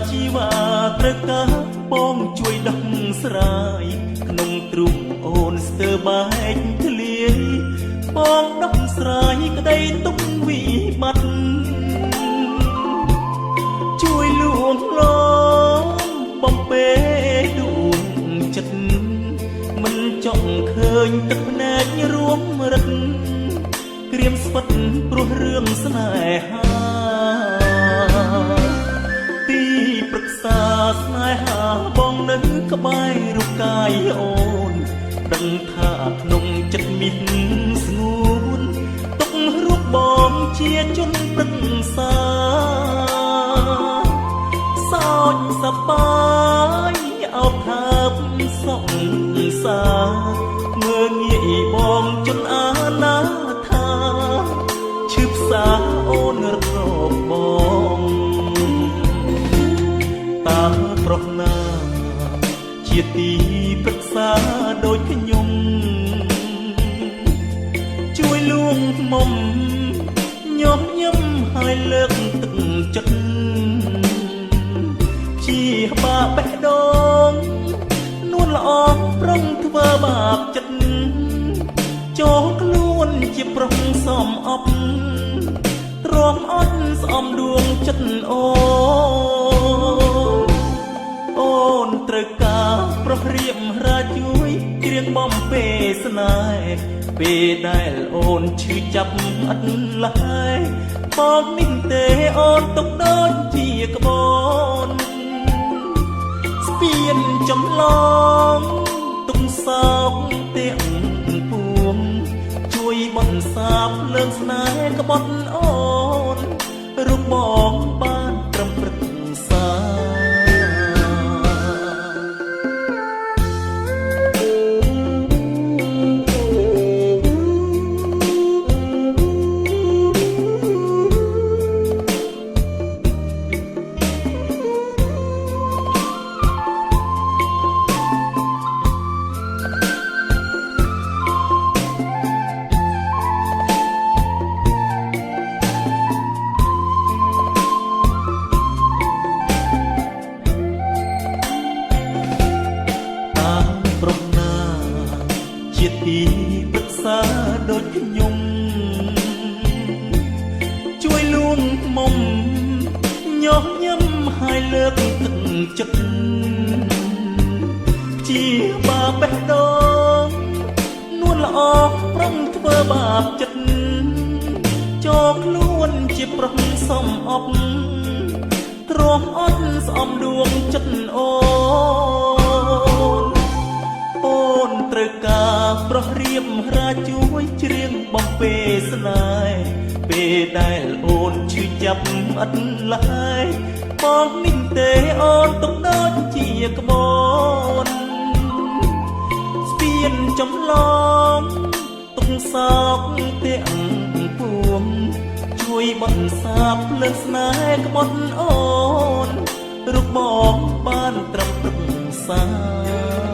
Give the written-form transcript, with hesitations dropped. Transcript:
ជីវ៉ាត្រូវការបងជួយដោះស្រាយក្នុងទ្រូងអូនស្ទើរបែកធ្លាយបងដោះស្រាយក្តីទុកវិបត្តិជួយលួងលោមបំពេដួងចិត្តមិនចង់ឃើញទឹកភ្នែករួមរឹកក្រៀមស្វិតព្រោះរឿងស្នេហាទីប្រឹក្សាស្នេហាបងនៅក្បែររូបកាយអូនដឹងថាក្នុងចិត្តមានស្ងួនទុករូបបងជាជនប្រឹក្សាសោចសប្បាយអោបថាបសង្សារមើងងាយបងជន់អាណាថាឈឺផ្សាអូនរកបងតើប្រុសណាជាទីប្រឹក្សាដូចខ្ញុំជួយលួងមុំញោមញឹមឲ្យលើកទឹកចិត្តជាបាបេះដូងនួនល្អប្រុងធ្វើបាបចិត្តចូលខ្លួនជាប្រុសសំអប់ទ្រាំអត់ស្អំដួងចិត្តអូនត្រូវការប្រុសរៀបរាជួយគ្រៀងបំពេស្នេហ៍ពេលដែលអូនឈឺចាប់អត់ឡើយបងនេះទេអូនទុកដូចជាក្បូនស្ពានចំឡងទុកសោកទាំងពួងជួយបន្សាបលើស្នេហ៍ក្បត់អូនរូបបងបានត្រឹមប្រឹក្សាជាទីប្រឹក្សាដូចខ្ញុំជួយលួងមុំញោមញឹមឲ្យលើកទឹកចិត្តជាបាបេះដូងនួនល្អប្រុងធ្វើបាបចិត្តចូលខ្លួនជាប្រុសសំអប់ទ្រាំអត់ស្អំដួងចិត្តអូនត្រូវការប្រុសរៀបរាជួយច្រៀងបំពេស្នេហ៍ពេលដែលអូនឈឺចាប់អត់ឡើយបងនេះទេអូនទុកដូចជាក្បូនស្ពានចំឡងទុកសោកទាំងពួងជួយបន្សាបលើស្នេហ៍ក្បត់អូនរូបបងបានត្រឹមប្រឹក្សា